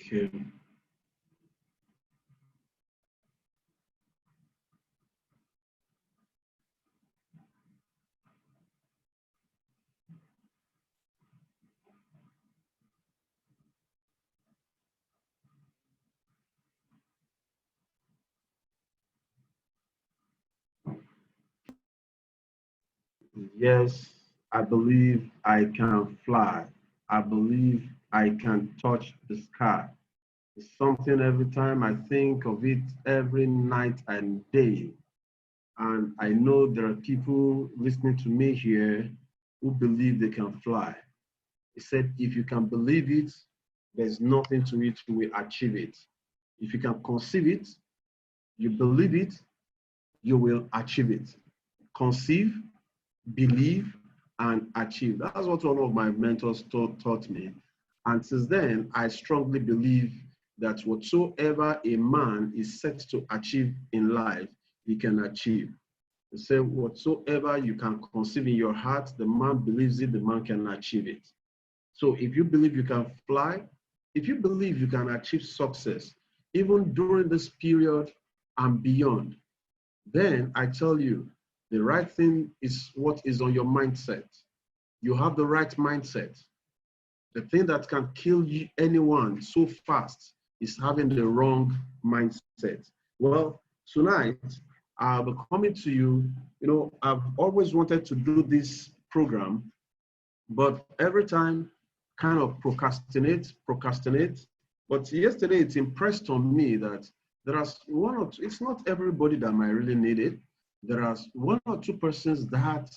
Okay. Yes, I believe I can fly. I believe I can touch the sky. It's something every time I think of it every night and day. And I know there are people listening to me here who believe they can fly. He said, if you can believe it, there's nothing to it, you will achieve it. If you can conceive it, you believe it, you will achieve it. Conceive, believe, and achieve. That's what one of my mentors taught me. And since then, I strongly believe that whatsoever a man is set to achieve in life, he can achieve. They say, whatsoever you can conceive in your heart, the man believes it, the man can achieve it. So if you believe you can fly, if you believe you can achieve success, even during this period and beyond, then I tell you, the right thing is what is on your mindset. You have the right mindset. The thing that can kill you, anyone so fast is having the wrong mindset. Well, tonight I'll be coming to you. You know, I've always wanted to do this program, but every time kind of procrastinate. But yesterday it impressed on me that there are one or two, it's not everybody that might really need it. There are one or two persons that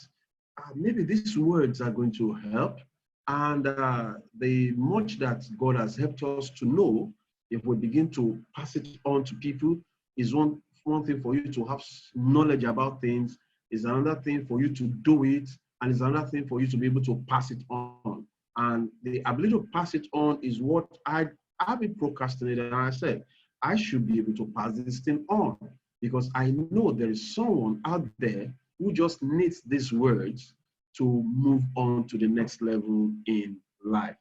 maybe these words are going to help. And the much that God has helped us to know, if we begin to pass it on to people, is one thing for you to have knowledge about things, is another thing for you to do it, and it's another thing for you to be able to pass it on. And the ability to pass it on is what I've been procrastinating. And I said, I should be able to pass this thing on because I know there is someone out there who just needs these words to move on to the next level in life.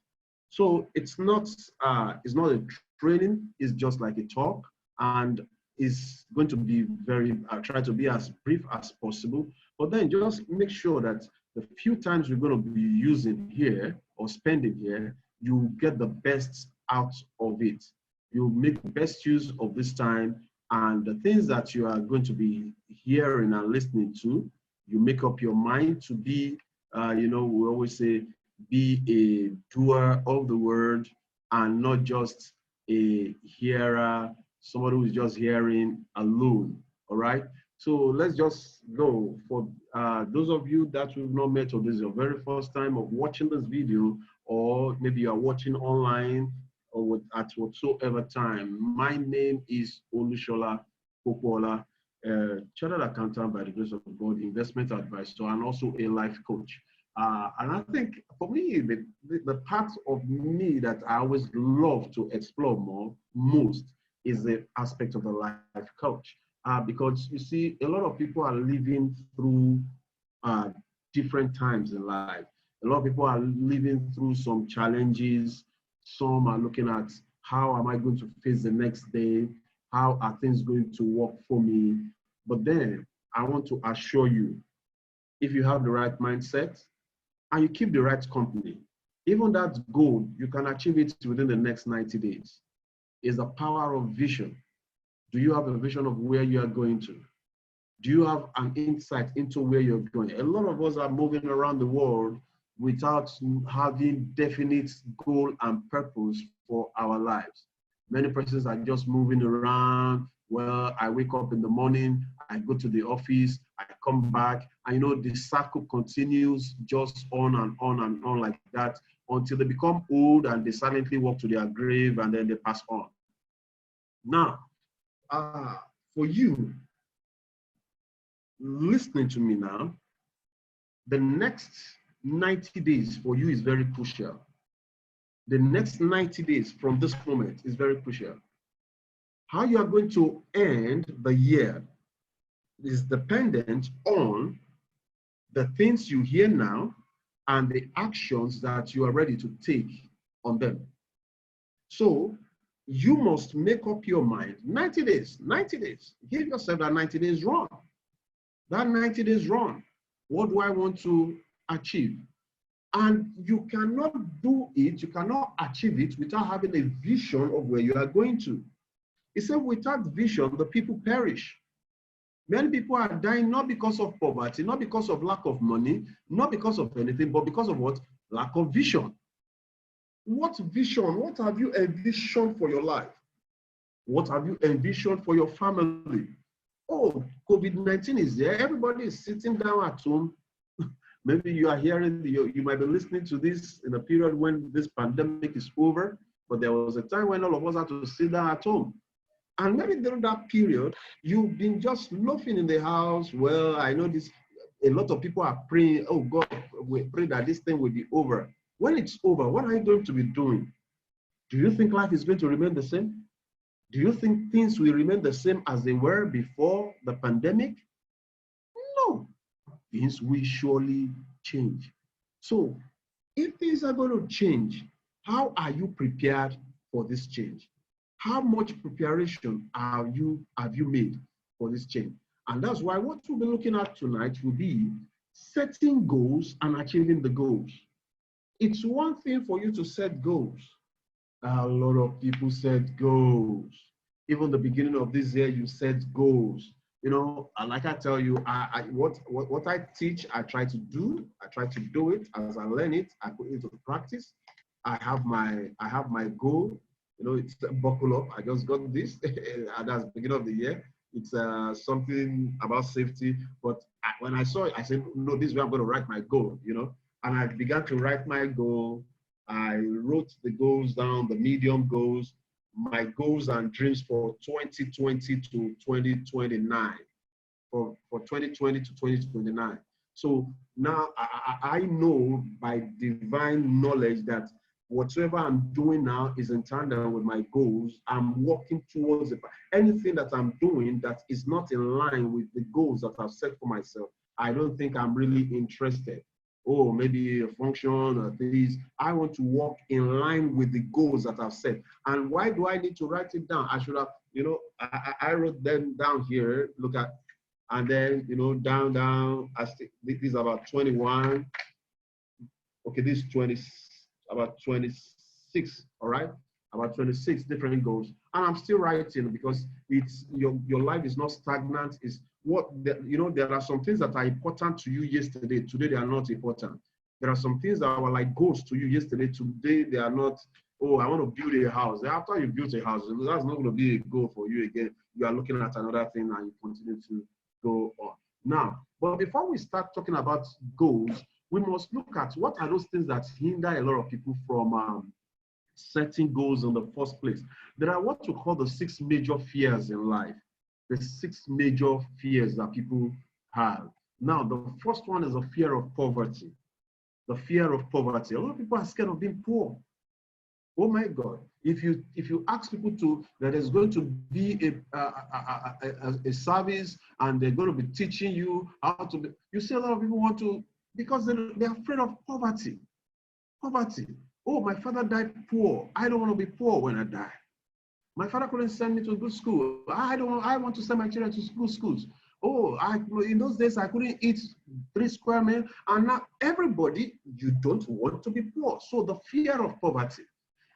So it's not a training, it's just like a talk, and it's going to be very try to be as brief as possible. But then just make sure that the few times we're going to be using here or spending here, you get the best out of it. You make the best use of this time, and the things that you are going to be hearing and listening to, you make up your mind to be, we always say, be a doer of the word and not just a hearer, somebody who is just hearing alone. All right. So let's just go. For those of you that we've not met, or this is your very first time of watching this video, or maybe you are watching online or at whatsoever time, my name is Olushola Pokuola, chartered accountant by the grace of God, investment advisor, and also a life coach. And I think for me, the part of me that I always love to explore most is the aspect of the life coach. Because you see, a lot of people are living through uh, different times in life. A lot of people are living through some challenges. Some are looking at how am I going to face the next day? How are things going to work for me? But then I want to assure you, if you have the right mindset and you keep the right company, even that goal, you can achieve it within the next 90 days. It's the power of vision. Do you have a vision of where you are going to? Do you have an insight into where you're going? A lot of us are moving around the world without having definite goal and purpose for our lives. Many persons are just moving around. Well, I wake up in the morning, I go to the office, I come back, and the cycle continues just on and on and on like that until they become old and they silently walk to their grave and then they pass on. Now, for you, listening to me now, the next 90 days for you is very crucial. The next 90 days from this moment is very crucial. How you are going to end the year is dependent on the things you hear now and the actions that you are ready to take on them. So You must make up your mind. 90 days, 90 days. Give yourself that 90 days run. That 90 days run. What do I want to achieve? And you cannot do it, you cannot achieve it without having a vision of where you are going to. He said, without vision, the people perish. Many people are dying not because of poverty, not because of lack of money, not because of anything, but because of what? Lack of vision. What vision? What have you envisioned for your life? What have you envisioned for your family? Oh, COVID-19 is there. Everybody is sitting down at home. Maybe you are hearing, you might be listening to this in a period when this pandemic is over, but there was a time when all of us had to sit down at home. And maybe during that period, you've been just loafing in the house. Well, I know this, a lot of people are praying, oh God, we pray that this thing will be over. When it's over, what are you going to be doing? Do you think life is going to remain the same? Do you think things will remain the same as they were before the pandemic? No, things will surely change. So if things are going to change, how are you prepared for this change? How much preparation have you made for this change? And that's why what we'll be looking at tonight will be setting goals and achieving the goals. It's one thing for you to set goals. A lot of people set goals. Even the beginning of this year, you set goals. You know, and like I tell you, what I teach, I try to do. I try to do it as I learn it. I put it into practice. I have my goal. You know, it's buckle up. I just got this, and that's the beginning of the year. It's something about safety. But when I saw it, I said, no, this is where I'm going to write my goal. You know, and I began to write my goal. I wrote the goals down, the medium goals, my goals and dreams for 2020 to 2029, for 2020 to 2029. So now I know by divine knowledge that whatever I'm doing now is in tandem with my goals. I'm working towards it. Anything that I'm doing that is not in line with the goals that I've set for myself, I don't think I'm really interested. Oh, maybe a function or this. I want to work in line with the goals that I've set. And why do I need to write it down? I should have, you know, I wrote them down here. Look at, and then, you know, down. This is about 21. Okay, this is 20, about 26, all right? About 26 different goals. And I'm still writing because it's your life is not stagnant. It's what, you know, there are some things that are important to you yesterday. Today, they are not important. There are some things that were like goals to you yesterday. Today, they are not, oh, I want to build a house. After you build a house, that's not going to be a goal for you again. You are looking at another thing and you continue to go on. Now, but before we start talking about goals, we must look at what are those things that hinder a lot of people from setting goals in the first place. There are what we call the 6 major fears in life, the 6 major fears that people have. Now, the first one is a fear of poverty. The fear of poverty. A lot of people are scared of being poor. Oh my God! If you ask people that there's going to be a service and they're going to be teaching you how to be, you see a lot of people want to, because they're afraid of poverty. Poverty. Oh, my father died poor. I don't want to be poor when I die. My father couldn't send me to a good school. I want to send my children to good schools. Oh, in those days I couldn't eat 3 square meals, and now everybody, you don't want to be poor. So the fear of poverty.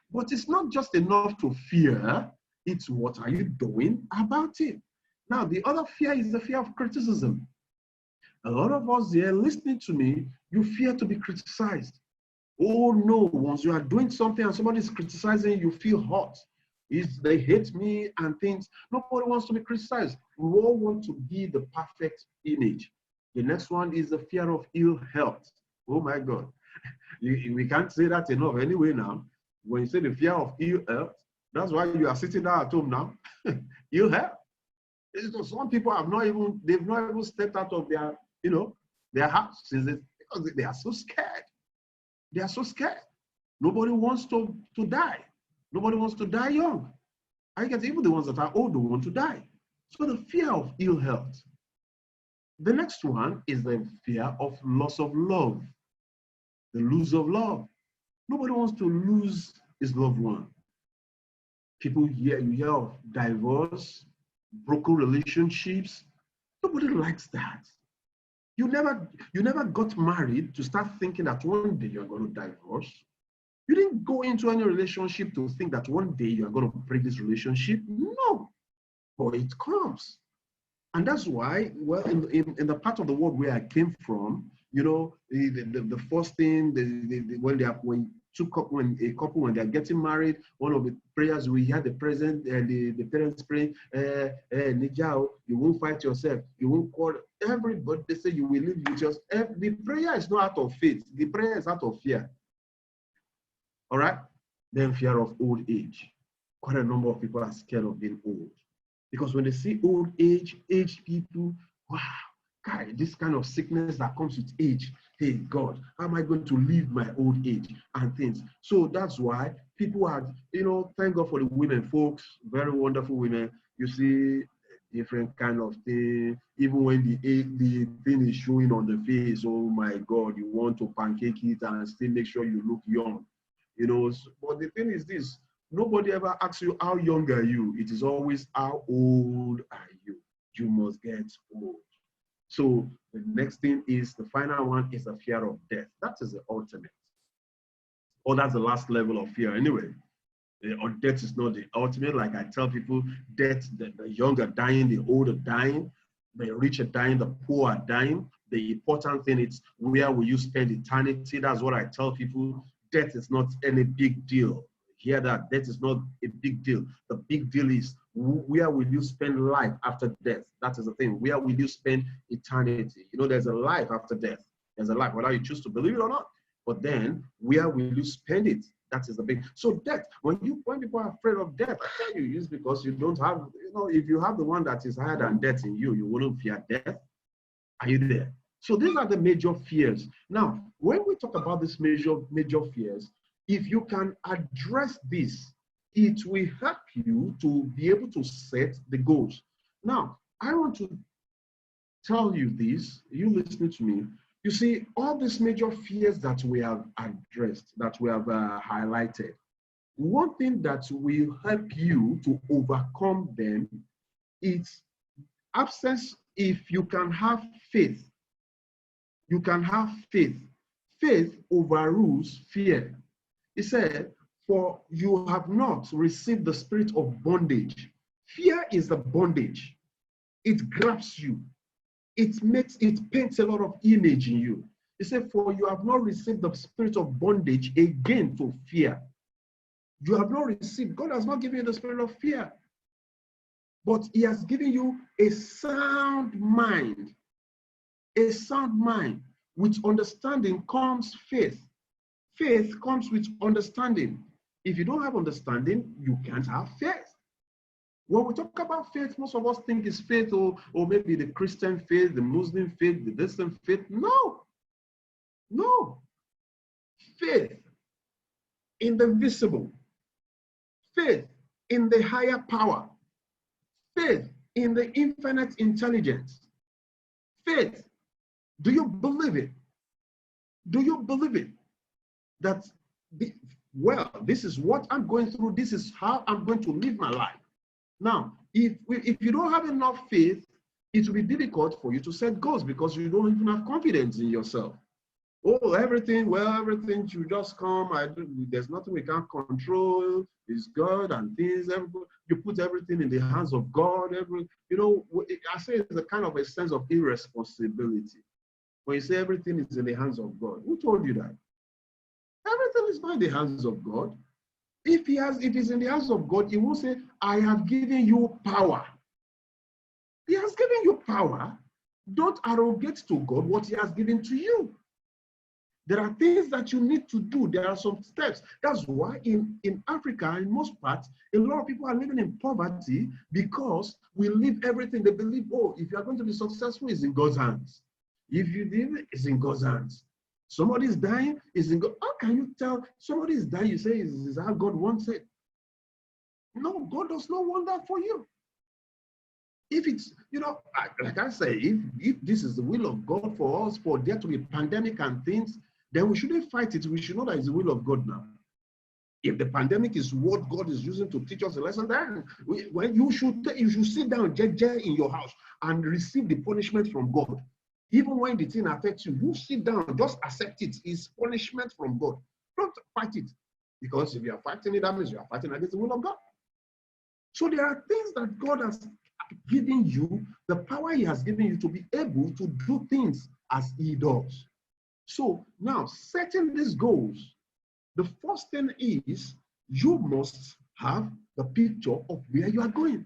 But it's not just enough to fear, it's what are you doing about it? Now, the other fear is the fear of criticism. A lot of us here listening to me, you fear to be criticized. Oh no, once you are doing something and somebody is criticizing, you feel hot. They hate me and things. Nobody wants to be criticized. We all want to be the perfect image. The next one is the fear of ill health. Oh my God. We can't say that enough anyway now. When you say the fear of ill health, that's why you are sitting down at home now. Ill health. Some people they've not even stepped out of their, their house because they are so scared. They are so scared. Nobody wants to die. Nobody wants to die young. I guess even the ones that are old don't want to die. So the fear of ill health. The next one is the fear of loss of love. The loss of love. Nobody wants to lose his loved one. People hear, you hear of divorce, broken relationships. Nobody likes that. You never got married to start thinking that one day you're going to divorce. You didn't go into any relationship to think that one day you are going to break this relationship. No, but it comes. And that's why, well, in the part of the world where I came from, the first thing, when they are, when a couple, when they're getting married, one of the prayers we had the present, the parents praying, Nijao, you won't fight yourself, you won't call everybody. They say you will live with yourself. The prayer is not out of faith, the prayer is out of fear. All right? Then fear of old age. Quite a number of people are scared of being old. Because when they see old age, aged people, wow, guy, this kind of sickness that comes with age, hey, God, how am I going to live my old age and things? So that's why people are, thank God for the women, folks, very wonderful women. You see different kind of thing, even when the thing is showing on the face, oh my God, you want to pancake it and still make sure you look young. But the thing is this, nobody ever asks you how young are you. It is always how old are you. You must get old. So the next thing is, the final one is the fear of death. That is the ultimate. Or that's the last level of fear anyway. Or death is not the ultimate. Like I tell people, death, the young are dying, the old are dying, the rich are dying, the poor are dying. The important thing is, where will you spend eternity? That's what I tell people. Death is not any big deal. Hear that? Death is not a big deal. The big deal is, where will you spend life after death? That is the thing. Where will you spend eternity? There's a life after death. There's a life, whether you choose to believe it or not. But then, where will you spend it? That is the big. So death, when people are afraid of death, I tell you, it's because you don't have, if you have the one that is higher than death in you, you wouldn't fear death. Are you there? So these are the major fears. Now, when we talk about these major fears, if you can address this, it will help you to be able to set the goals. Now, I want to tell you this, you listening to me. You see, all these major fears that we have addressed, that we have highlighted, one thing that will help you to overcome them is absence. If you can have faith, you can have faith. Faith overrules fear. He said, for you have not received the spirit of bondage. Fear is the bondage. It grabs you. It paints a lot of image in you. He said, for you have not received the spirit of bondage again to fear. You have not received, God has not given you the spirit of fear, but he has given you a sound mind. A sound mind. With understanding comes faith. Faith comes with understanding. If you don't have understanding, you can't have faith. When we talk about faith, most of us think it's faith, or maybe the Christian faith, the Muslim faith, the Muslim faith. No. No. Faith in the visible. Faith in the higher power. Faith in the infinite intelligence. Faith. Do you believe it? Do you believe it? That, this is what I'm going through. This is how I'm going to live my life. Now, if you don't have enough faith, it will be difficult for you to set goals because you don't even have confidence in yourself. Oh, everything should just come. There's nothing we can't control. It's God and things. You put everything in the hands of God. I say it's a kind of a sense of irresponsibility. When you say everything is in the hands of God, who told you that? Everything is not in the hands of God. If it's in the hands of God, he will say, I have given you power. He has given you power. Don't arrogate to God what he has given to you. There are things that you need to do. There are some steps. That's why in Africa, in most parts, a lot of people are living in poverty because we leave everything. They believe, oh, if you are going to be successful, it's in God's hands. If you live, it's in God's hands. Somebody is dying, is in God. How can you tell somebody is dying? You say is how God wants it. No, God does not want that for you. If it's, like I say, if this is the will of God for us, for there to be pandemic and things, then we shouldn't fight it. We should know that it's the will of God now. If the pandemic is what God is using to teach us a lesson, then when you should sit down in your house and receive the punishment from God. Even when the thing affects you, you sit down, just accept it. It's punishment from God. Don't fight it. Because if you are fighting it, that means you are fighting against the will of God. So there are things that God has given you, the power he has given you to be able to do things as he does. So now, setting these goals, the first thing is you must have the picture of where you are going.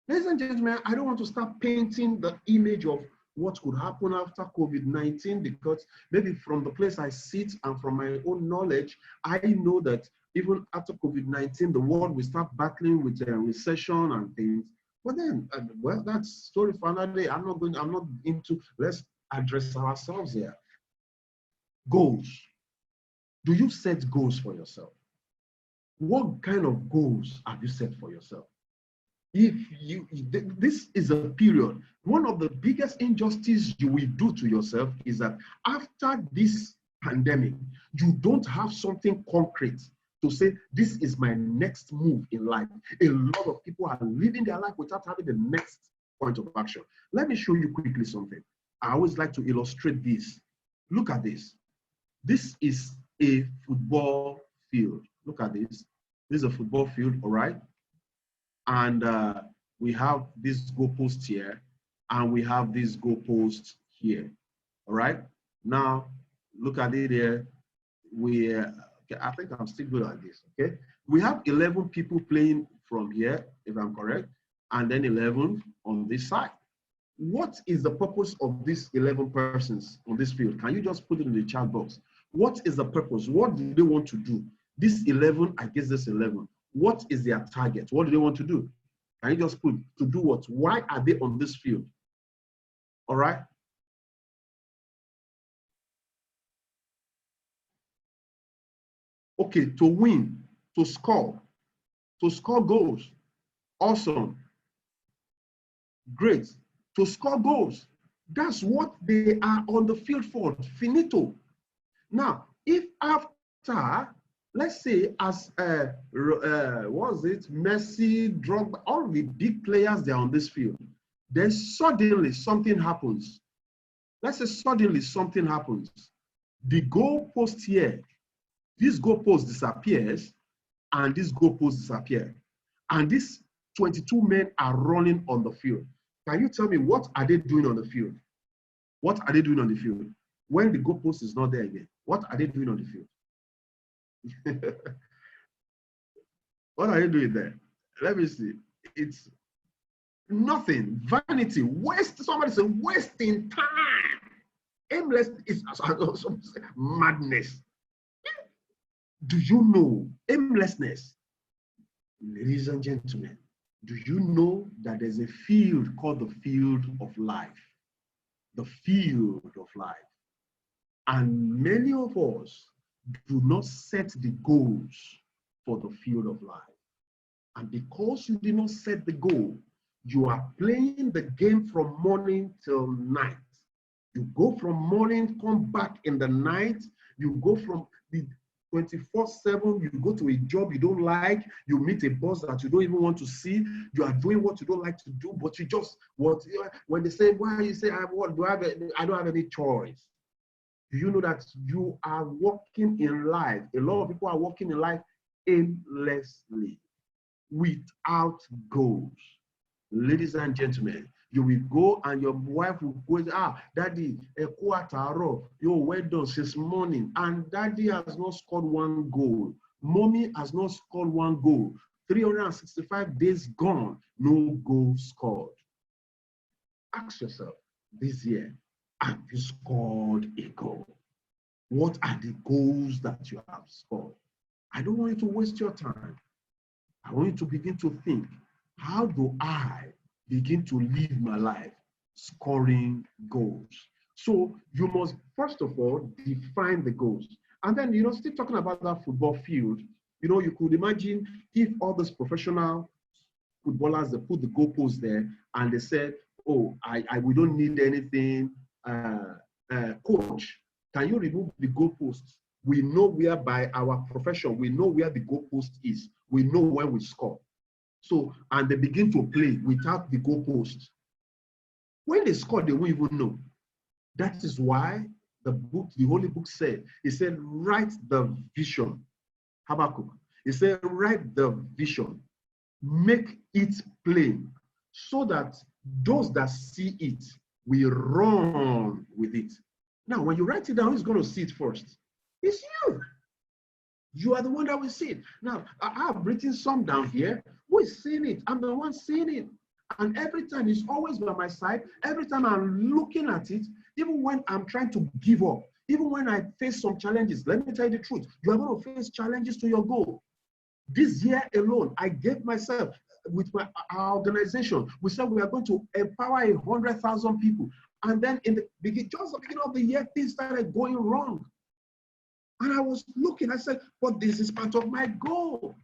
Ladies and gentlemen, I don't want to start painting the image of what could happen after COVID-19, because maybe from the place I sit and from my own knowledge, I know that even after COVID-19, the world will start battling with a recession and things. But then, well, that's story for another day. I'm not into, let's address ourselves here. Goals. Do you set goals for yourself? What kind of goals have you set for yourself? This is a period, one of the biggest injustices you will do to yourself is that after this pandemic, you don't have something concrete to say, this is my next move in life. A lot of people are living their life without having the next point of action. Let me show you quickly something. I always like to illustrate this. Look at this. This is a football field. Look at this. This is a football field, all right? And we have this goalpost here, and we have this goalpost here. All right. Now look at it here. Okay, I think I'm still good at this. Okay. We have 11 people playing from here, if I'm correct, and then 11 on this side. What is the purpose of these 11 persons on this field? Can you just put it in the chat box? What is the purpose? What do they want to do? This 11 against this 11. What is their target? What do they want to do? Can you just put to do what? Why are they on this field? All right. Okay, to win, to score goals. Awesome. Great. To score goals. That's what they are on the field for. Finito. Now, if after, let's say, as was it Messi, Drogba, all the big players they are on this field, then suddenly something happens. Let's say suddenly something happens. The goalpost here, this goalpost disappears, and this goalpost disappears, and these 22 men are running on the field. Can you tell me what are they doing on the field? What are they doing on the field? When the goalpost is not there again, what are they doing on the field? What are you doing there? Let me see. It's nothing. Vanity. Waste. Somebody say wasting time. Aimless is madness. Do you know aimlessness? Ladies and gentlemen, do you know that there's a field called the field of life? The field of life. And many of us do not set the goals for the field of life. And because you did not set the goal, you are playing the game from morning till night. You go from morning, come back in the night. You go from the 24/7, you go to a job you don't like, you meet a boss that you don't even want to see, you are doing what you don't like to do, but you just, when they say, why you say, I don't have any choice. Do you know that you are walking in life? A lot of people are walking in life aimlessly, without goals. Ladies and gentlemen, you will go and your wife will go, daddy, yo, well done since morning. And daddy has not scored one goal. Mommy has not scored one goal. 365 days gone, no goal scored. Ask yourself this year, have you scored a goal? What are the goals that you have scored? I don't want you to waste your time. I want you to begin to think, how do I begin to live my life scoring goals? So you must, first of all, define the goals. And then, still talking about that football field, you could imagine if all those professional footballers, they put the goalposts there and they said, oh, we don't need anything, coach, can you remove the goalposts? We know where by our profession, we know where the goalpost is. We know when we score. So, and they begin to play without the goalpost. When they score, they won't even know. That is why the book, the Holy Book said, it said, write the vision. Habakkuk. It said, write the vision. Make it plain so that those that see it will run with it. Now, when you write it down, who's going to see it first? It's you. You are the one that will see it. Now, I have written some down here. Who is seeing it? I'm the one seeing it. And every time it's always by my side. Every time I'm looking at it, even when I'm trying to give up, even when I face some challenges, let me tell you the truth, you are going to face challenges to your goal. This year alone, I gave myself with our organization. We said we are going to empower 100,000 people. And then in the beginning of the year, things started going wrong. And I was looking, I said, but this is part of my goal.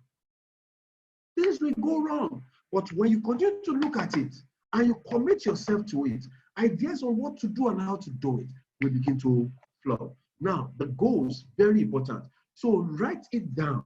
Things will go wrong. But when you continue to look at it and you commit yourself to it, ideas on what to do and how to do it will begin to flow. Now, the goals, very important. So write it down.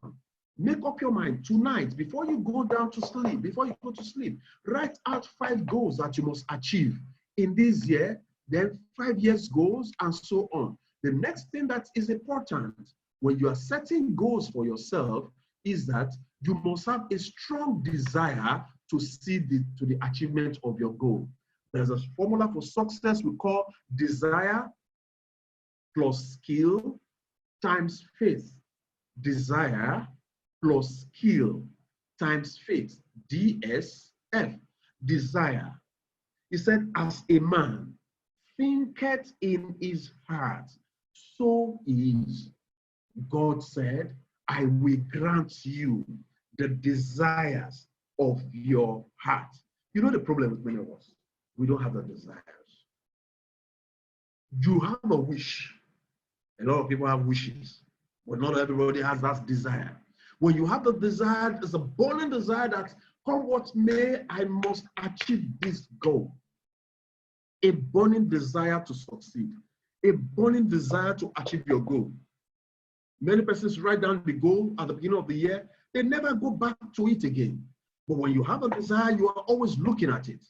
Make up your mind tonight, before you go down to sleep, before you go to sleep, write out 5 goals that you must achieve in this year, then 5 years goals, and so on. The next thing that is important when you are setting goals for yourself is that you must have a strong desire to see to the achievement of your goal. There's a formula for success we call desire plus skill times faith. Desire plus skill times faith. DSF. Desire. He said, as a man thinketh in his heart, so is. God said, I will grant you the desires of your heart. You know the problem with many of us? We don't have the desires. You have a wish. A lot of people have wishes, but not everybody has that desire. When you have the desire, it's a burning desire that come what may, I must achieve this goal. A burning desire to succeed. A burning desire to achieve your goal. Many persons write down the goal at the beginning of the year. They never go back to it again. But when you have a desire, you are always looking at it.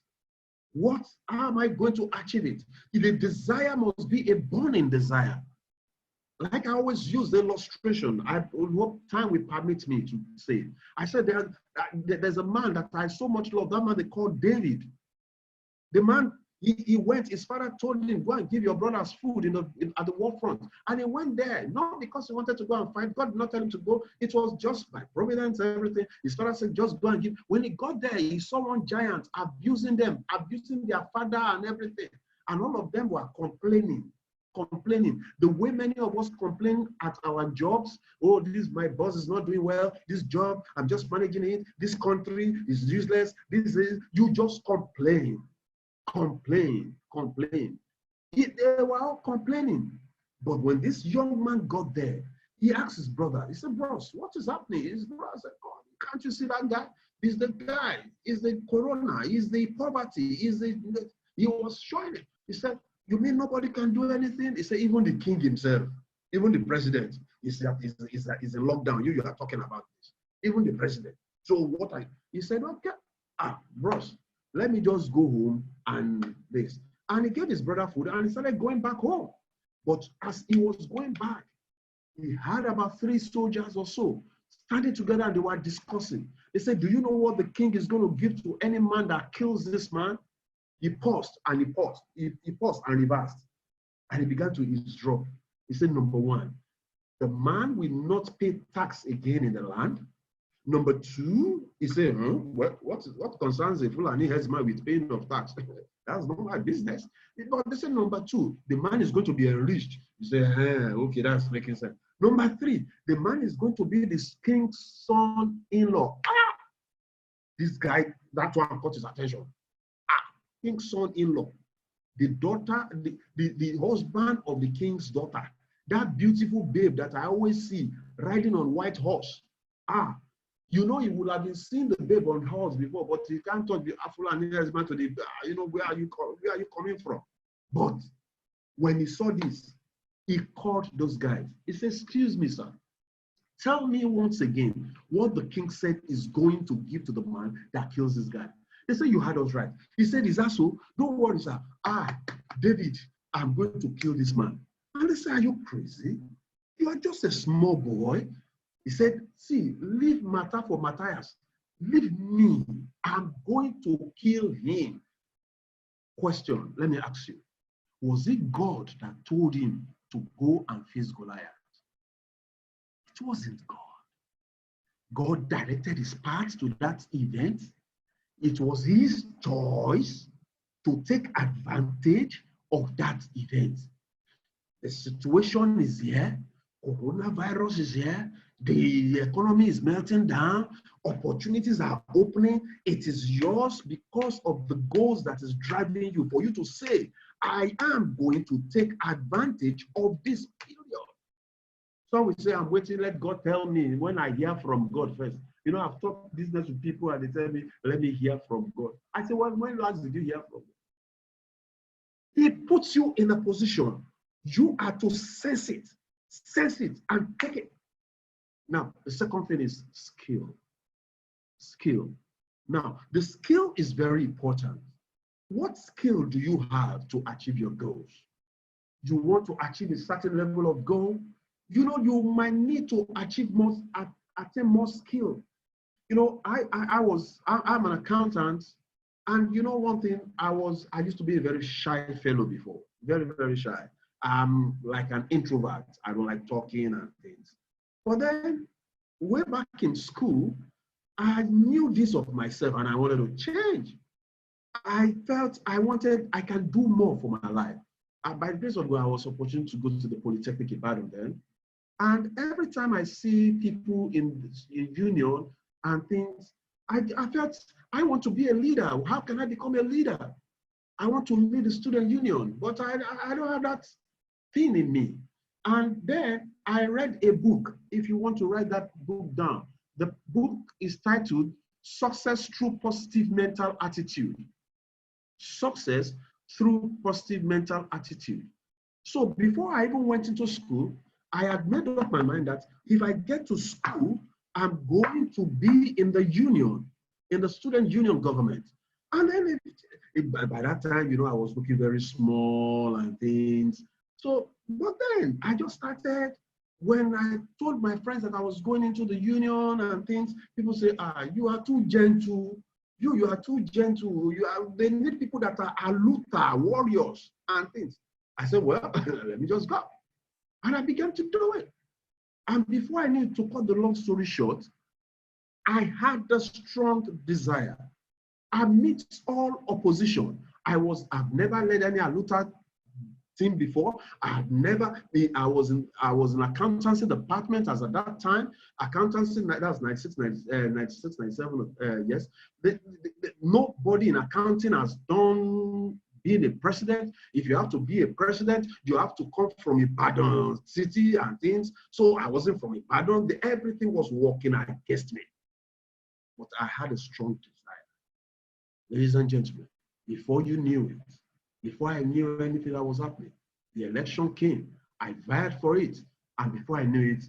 How am I going to achieve it? The desire must be a burning desire. Like I always use the illustration, what time will permit me to say. I said there's a man that I so much love, that man they call David. The man, he went, his father told him, go and give your brothers food at the war front. And he went there, not because he wanted to go and fight. God did not tell him to go. It was just by providence, everything. His father said, just go and give. When he got there, he saw one giant abusing them, abusing their father and everything. And all of them were complaining. The way many of us complain at our jobs. Oh, my boss is not doing well. This job, I'm just managing it. This country is useless. You just complain. They were all complaining. But when this young man got there, he asked his brother, he said, bros, what is happening? His brother said, God, can't you see that guy? He's the guy, he's the corona, he's the poverty, he was showing it. He said, you mean nobody can do anything? He said, even the king himself, even the president, is in lockdown. You are talking about this. Even the president. So he said, okay, bros, let me just go home and this. And he gave his brother food and he started going back home. But as he was going back, he had about 3 soldiers or so standing together and they were discussing. They said, do you know what the king is going to give to any man that kills this man? He paused and he paused. He paused and reversed. And he began to eavesdrop. He said, number 1, the man will not pay tax again in the land. Number 2, he said, what concerns a Fulani herdsman with paying of tax? That's not my business. But they said, number 2, the man is going to be enriched. He said, okay, that's making sense. Number 3, the man is going to be the king's son-in-law. This guy, that one caught his attention. King's son-in-law. The daughter, the husband of the king's daughter. That beautiful babe that I always see riding on white horse. You know, you would have been seeing the babe on horse before, but you can't talk the Fulani husband to the, where are you coming from? But when he saw this, He called those guys. He said, excuse me, sir. Tell me once again what the king said is going to give to the man that kills this guy. They said, you had us right. He said, is that so? Don't worry, sir. David, I'm going to kill this man. And they said, are you crazy? You are just a small boy. He said, see, leave matter for Matthias. Leave me. I'm going to kill him. Question, let me ask you. Was it God that told him to go and face Goliath? It wasn't God. God directed his path to that event. It was his choice to take advantage of that event. The situation is here. Coronavirus is here. The economy is melting down. Opportunities are opening. It is yours because of the goals that is driving you, for you to say, I am going to take advantage of this period. Some will say, I'm waiting, let God tell me when I hear from God first. You know, I've talked business with people and they tell me, let me hear from God. I say, well, when last did you hear from God? He puts you in a position. You are to sense it and take it. Now, the second thing is skill. Skill. Now, the skill is very important. What skill do you have to achieve your goals? You want to achieve a certain level of goal? You know, you might need to achieve more, attain more skill. You know, I'm an accountant, and you know one thing, I used to be a very shy fellow before, very, very shy. I'm like an introvert. I don't like talking and things. But then, way back in school, I knew this of myself and I wanted to change. I felt I can do more for my life. And by the grace of God, I was opportunity to go to the Polytechnic Ibadan then. And every time I see people in union and things, I felt I want to be a leader. How can I become a leader? I want to lead the student union, but I don't have that thing in me. And then I read a book. If you want to write that book down, the book is titled Success Through Positive Mental Attitude. Success through positive mental attitude. So before I even went into school, I had made up my mind that if I get to school, I'm going to be in the union, in the student union government. And then by that time, you know, I was looking very small and things. So, but then I just started, when I told my friends that I was going into the union and things, people say, you are too gentle. You are too gentle. They need people that are aluta, warriors and things. I said, well, let me just go. And I began to do it. And before I knew, to cut the long story short, I had the strong desire. Amidst all opposition, I've never led any aluta team before. I was in accountancy department as at that time. Accountancy, that was 96, 97, yes. Nobody in accounting has done being a president. If you have to be a president, you have to come from Ibadan city and things. So I wasn't from Ibadan. Everything was working against me. But I had a strong desire. Ladies and gentlemen, before you knew it, before I knew anything that was happening, the election came. I vied for it. And before I knew it,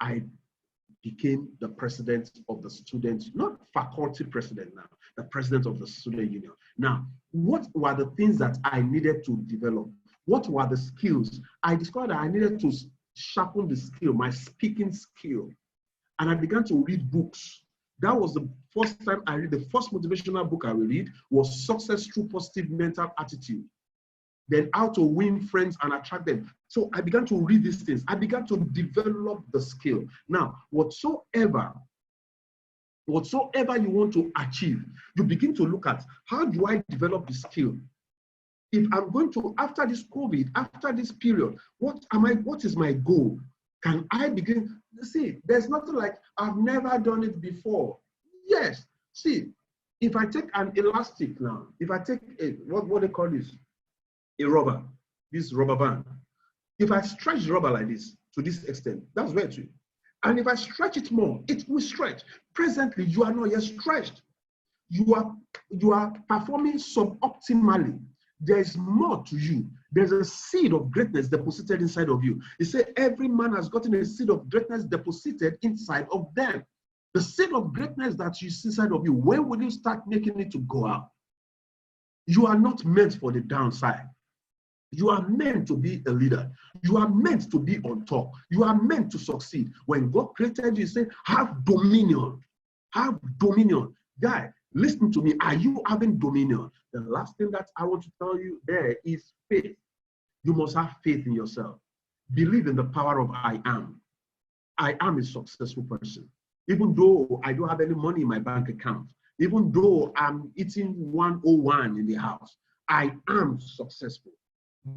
I became the president of the student, not faculty president now, the president of the student union. Now, what were the things that I needed to develop? What were the skills? I discovered that I needed to sharpen the skill, my speaking skill. And I began to read books. That was the first time I read, the first motivational book I read was Success Through Positive Mental Attitude. Then How to Win Friends and Attract Them. So I began to read these things. I began to develop the skill. Now, whatsoever you want to achieve, you begin to look at, how do I develop the skill? If I'm going to, after this COVID, after this period, what is my goal? Can I begin? See, there's nothing like, I've never done it before. Yes, see, if I take an elastic now, if I take what they call this, a rubber, this rubber band. If I stretch the rubber like this, to this extent, that's where to. And if I stretch it more, it will stretch. Presently, you are not yet stretched. You are performing suboptimally. There's more to you. There's a seed of greatness deposited inside of you. He said, every man has gotten a seed of greatness deposited inside of them. The seed of greatness that you see inside of you, when will you start making it to go out? You are not meant for the downside. You are meant to be a leader. You are meant to be on top. You are meant to succeed. When God created you, he said, have dominion. Have dominion. Guy, listen to me. Are you having dominion? The last thing that I want to tell you there is faith. You must have faith in yourself. Believe in the power of I am. I am a successful person. Even though I don't have any money in my bank account, even though I'm eating 101 in the house, I am successful.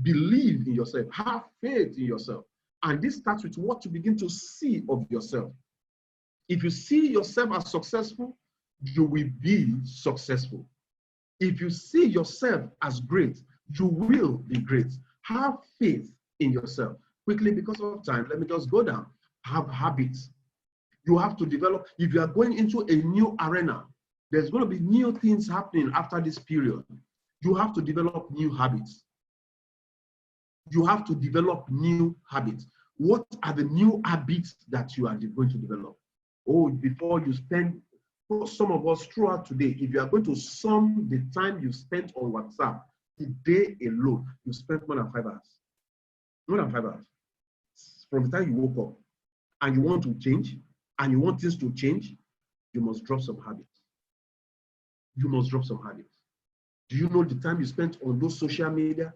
Believe in yourself. Have faith in yourself. And this starts with what you begin to see of yourself. If you see yourself as successful, you will be successful. If you see yourself as great, you will be great. Have faith in yourself. Quickly, because of time, let me just go down. Have habits. You have to develop. If you are going into a new arena, there's going to be new things happening after this period. You have to develop new habits. You have to develop new habits. What are the new habits that you are going to develop? Oh, before you spend, for some of us throughout today, if you are going to sum the time you spent on WhatsApp, today alone, you spent more than 5 hours. More than 5 hours. From the time you woke up and you want to change, and you want things to change, you must drop some habits. You must drop some habits. Do you know the time you spent on those social media?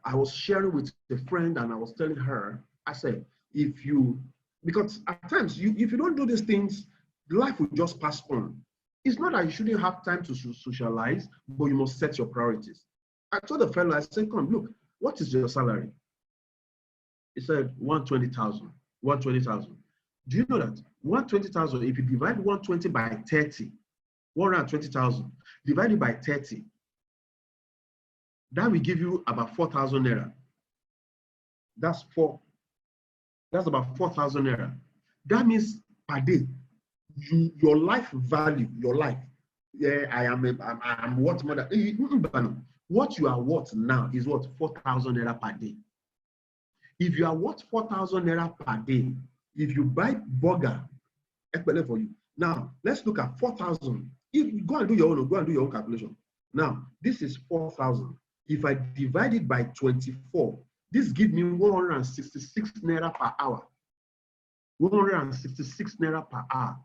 I was sharing with a friend and I was telling her, I said, because at times, if you don't do these things, life will just pass on. It's not that you shouldn't have time to socialize, but you must set your priorities. I told the fellow, I said, come, look, what is your salary? He said, 120,000. 120,000. Do you know that 120,000, if you divide 120 by 30, 120,000, divided by 30, that will give you about 4,000 naira. That's about 4,000 naira. That means per day, your life value, your life. Yeah, I'm what more than what you are worth now is what 4,000 naira per day. If you are worth 4,000 naira per day, if you buy burger, for you. Now let's look at 4,000. If you go and do your own calculation. Now this is 4,000. If I divide it by 24, this gives me 166 naira per hour. 166 naira per hour.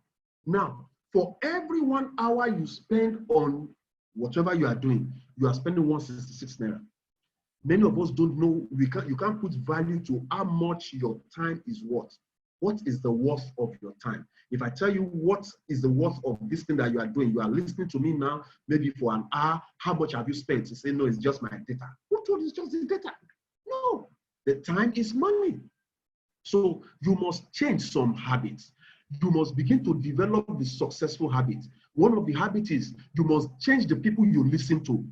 Now, for every 1 hour you spend on whatever you are doing, you are spending 166 naira. Many of us don't know, you can't put value to how much your time is worth. What is the worth of your time? If I tell you what is the worth of this thing that you are doing, you are listening to me now, maybe for an hour, how much have you spent? You say, no, it's just my data. Who told you it's just the data? No, the time is money. So you must change some habits. You must begin to develop the successful habits. One of the habits is you must change the people you listen to.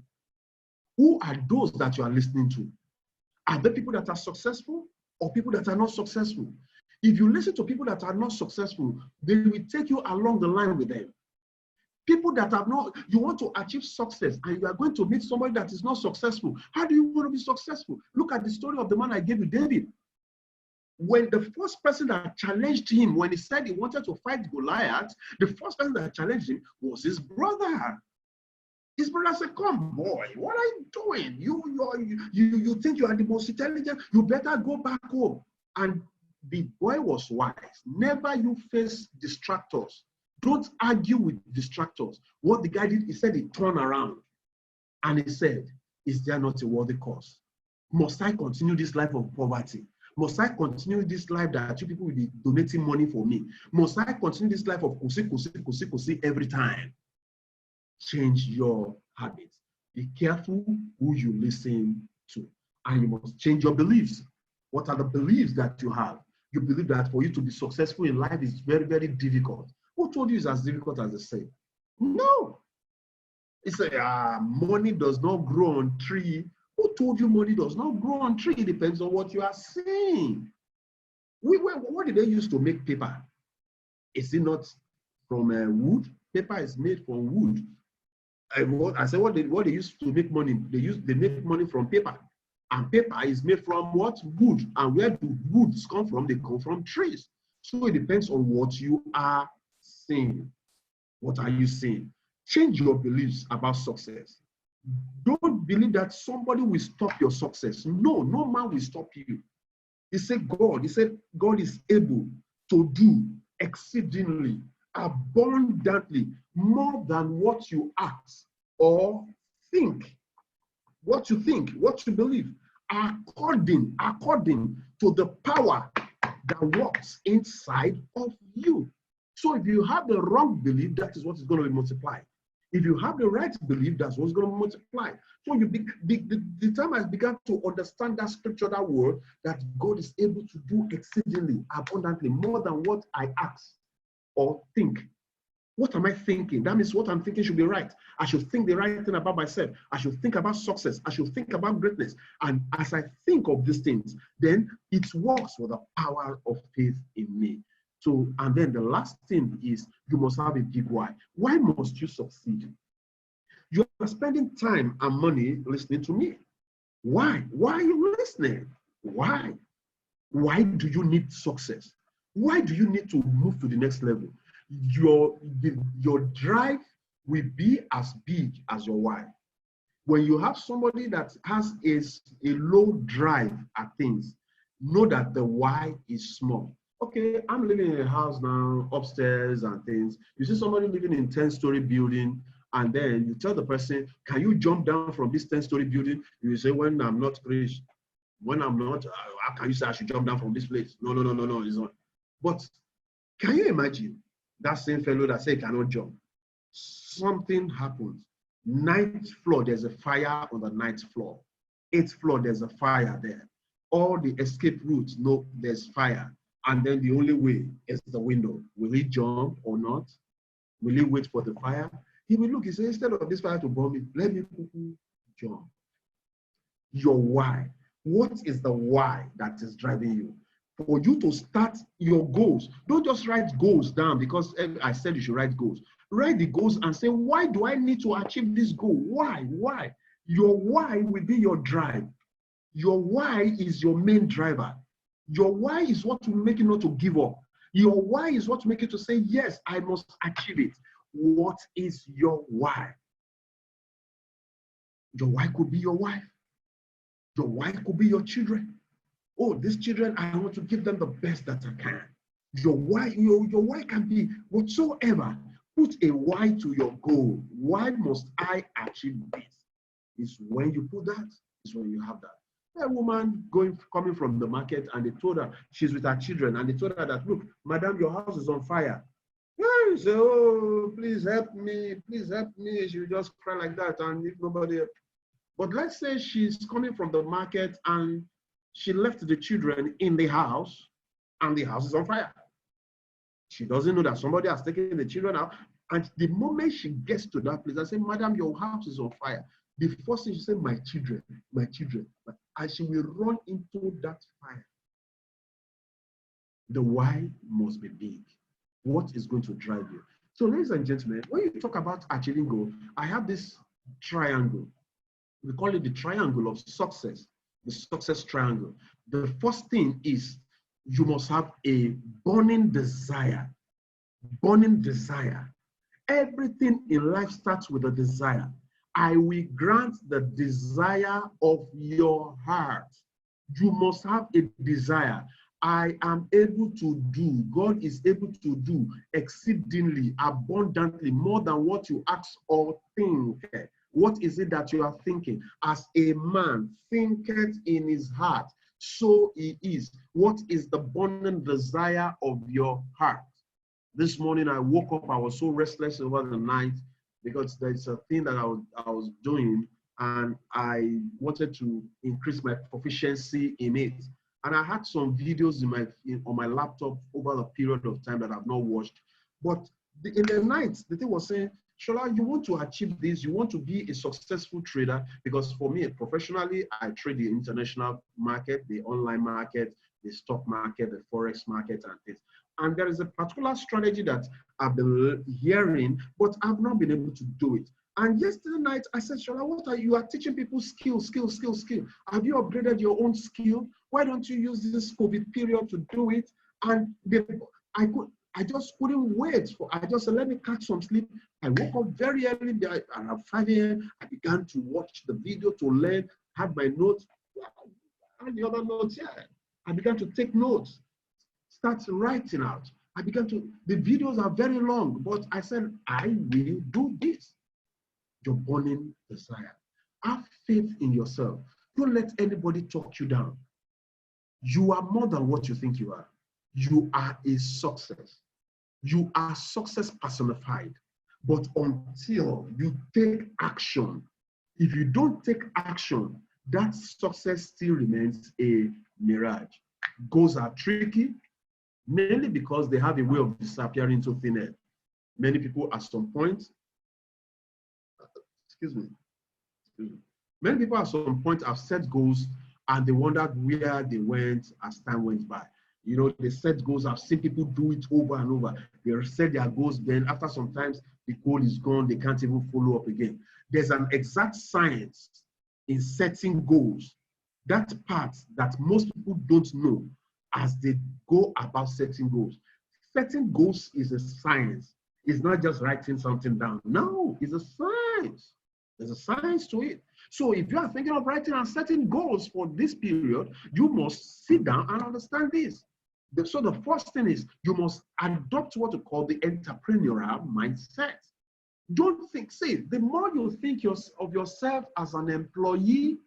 Who are those that you are listening to? Are they people that are successful or people that are not successful? If you listen to people that are not successful, they will take you along the line with them. People that have not, you want to achieve success and you are going to meet somebody that is not successful. How do you want to be successful? Look at the story of the man I gave you, David. When the first person that challenged him, when he said he wanted to fight Goliath, the first person that challenged him was his brother. His brother said, come, boy, what are you doing? You think you are the most intelligent? You better go back home. And the boy was wise. Never you face distractors. Don't argue with distractors. What the guy did, he said he turned around and he said, is there not a worthy cause? Must I continue this life of poverty? Must I continue this life that you people will be donating money for me? Must I continue this life of kusi every time? Change your habits. Be careful who you listen to. And you must change your beliefs. What are the beliefs that you have? You believe that for you to be successful in life is very, very difficult. Who told you it's as difficult as they say? No. It's money does not grow on tree. Who told you money does not grow on tree? It depends on what you are saying. What did they use to make paper? Is it not from wood? Paper is made from wood. I said what they use to make money, they make money from paper. And paper is made from what? Wood. And where do woods come from? They come from trees. So it depends on what you are saying. What are you saying? Change your beliefs about success. Don't believe that somebody will stop your success. No, no man will stop you. He said God is able to do exceedingly, abundantly, more than what you ask or think. What you think, what you believe, according to the power that works inside of you. So if you have the wrong belief, that is what is going to be multiplied. If you have the right belief, that's what's going to multiply. So the time I began to understand that scripture, that word, that God is able to do exceedingly, abundantly, more than what I ask or think. What am I thinking? That means what I'm thinking should be right. I should think the right thing about myself. I should think about success. I should think about greatness. And as I think of these things, then it works with the power of faith in me. So, and then the last thing is you must have a big why. Why must you succeed? You are spending time and money listening to me. Why? Why are you listening? Why? Why do you need success? Why do you need to move to the next level? Your drive will be as big as your why. When you have somebody that has a low drive at things, know that the why is small. Okay, I'm living in a house now, upstairs and things. You see somebody living in 10-story building, and then you tell the person, can you jump down from this 10-story building? You say, when I'm not rich, when I'm not, how can you say I should jump down from this place? No, it's not. But can you imagine that same fellow that said cannot jump? Something happens. 9th floor, there's a fire on the 9th floor. 8th floor, there's a fire there. All the escape routes, no, there's fire. And then the only way is the window. Will he jump or not? Will he wait for the fire? He will look, he says, instead of this fire to burn me, let me jump. Your why. What is the why that is driving you? For you to start your goals, don't just write goals down because I said you should write goals. Write the goals and say, why do I need to achieve this goal? Why? Why? Your why will be your drive. Your why is your main driver. Your why is what will make you not to give up. Your why is what will make you to say, yes, I must achieve it. What is your why? Your why could be your wife. Your why could be your children. Oh, these children, I want to give them the best that I can. Your why can be whatsoever. Put a why to your goal. Why must I achieve this? Is when you put that, is when you have that. A woman coming from the market, and they told her she's with her children, and they told her that, look, madam, your house is on fire. Yeah, she said, oh, please help me, please help me. She would just cry like that, and if nobody. But let's say she's coming from the market and she left the children in the house, and the house is on fire. She doesn't know that somebody has taken the children out. And the moment she gets to that place, I say, madam, your house is on fire. The first thing she said, my children, my children. And she will run into that fire. The why must be big. What is going to drive you? So, ladies and gentlemen, when you talk about achieving goal, I have this triangle. We call it the triangle of success, the success triangle. The first thing is you must have a burning desire. Burning desire. Everything in life starts with a desire. I will grant the desire of your heart. You must have a desire. I am able to do, God is able to do exceedingly, abundantly, more than what you ask or think. What is it that you are thinking? As a man thinketh in his heart, so he is. What is the burning desire of your heart? This morning I woke up, I was so restless over the night because there's a thing that I was doing, and I wanted to increase my proficiency in it. And I had some videos on my laptop over the period of time that I've not watched. But in the night, the thing was saying, Shola, you want to achieve this, you want to be a successful trader, because for me, professionally, I trade the international market, the online market, the stock market, the forex market, and things. And there is a particular strategy that I've been hearing, but I've not been able to do it. And yesterday night, I said, Shola, what are you are teaching people skill. Have you upgraded your own skill? Why don't you use this COVID period to do it? And I just couldn't wait. I just said, let me catch some sleep. I woke up very early, around 5 a.m. I began to watch the video to learn, had my notes, and the other notes, yeah. I began to take notes, start writing out. The videos are very long, but I said, I will do this. Your burning desire. Have faith in yourself. Don't let anybody talk you down. You are more than what you think you are. You are a success. You are success personified. But until you take action, if you don't take action, that success still remains a mirage. Goals are tricky, mainly because they have a way of disappearing into thin air. Many people at some point, many people at some point have set goals and they wondered where they went as time went by. You know, they set goals. I've seen people do it over and over. They set their goals, then after sometimes the goal is gone, they can't even follow up again. There's an exact science in setting goals. That part that most people don't know as they go about setting goals. Setting goals is a science. It's not just writing something down. No, it's a science. There's a science to it. So if you are thinking of writing and setting goals for this period, you must sit down and understand this. So the first thing is you must adopt what we call the entrepreneurial mindset. Don't think, the more you think of yourself as an employee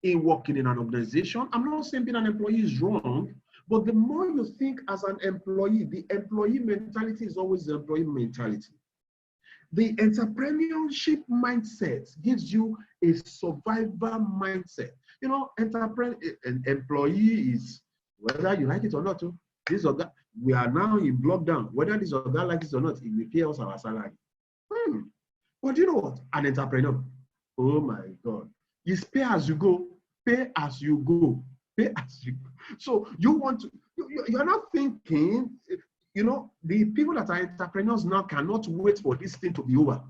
in working in an organization, I'm not saying being an employee is wrong, but the more you think as an employee, the employee mentality is always the employee mentality. The entrepreneurship mindset gives you a survivor mindset. You know, an employee is, whether you like it or not, this or that, we are now in lockdown. Whether this or that likes it or not, it will pay us our salary. But you know what? An entrepreneur, oh my God, it's pay as you go, pay as you go, pay as you go. So you're not thinking, you know, the people that are entrepreneurs now cannot wait for this thing to be over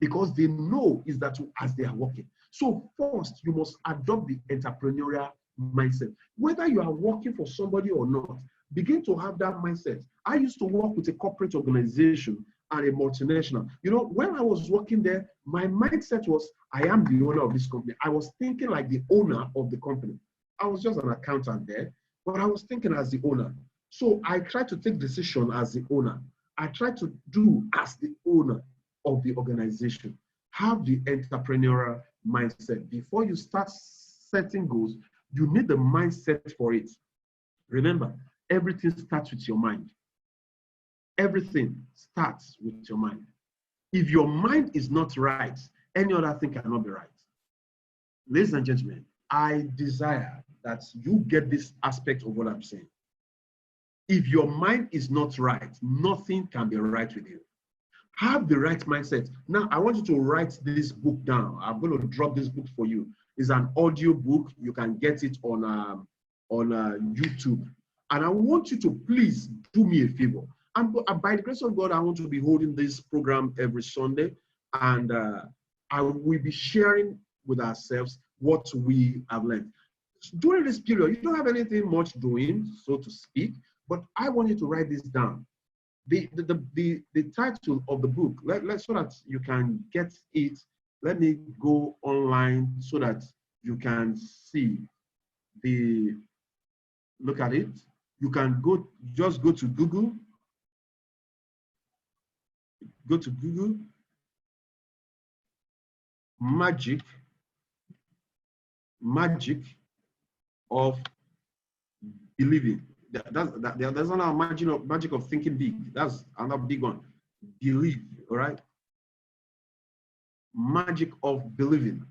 because they know is that as they are working. So first, you must adopt the entrepreneurial mindset. Whether you are working for somebody or not, begin to have that mindset. I used to work with a corporate organization and a multinational. You know, when I was working there, my mindset was, I am the owner of this company. I was thinking like the owner of the company. I was just an accountant there, but I was thinking as the owner. So I try to take decision as the owner. I try to do as the owner of the organization. Have the entrepreneurial mindset. Before you start setting goals, you need the mindset for it. Remember, everything starts with your mind. Everything starts with your mind. If your mind is not right, any other thing cannot be right. Ladies and gentlemen, I desire that you get this aspect of what I'm saying. If your mind is not right, nothing can be right with you. Have the right mindset. Now, I want you to write this book down. I'm going to drop this book for you. It's an audio book. You can get it on YouTube. And I want you to please do me a favor. And by the grace of God, I want to be holding this program every Sunday. And I will be sharing with ourselves what we have learned. During this period, you don't have anything much doing, so to speak. But I want you to write this down. The title of the book, so that you can get it. Let me go online so that you can see look at it. You can just go to Google. Go to Google. Magic of believing. There's another magic of thinking big. That's another big one. Believe, all right? Magic of believing.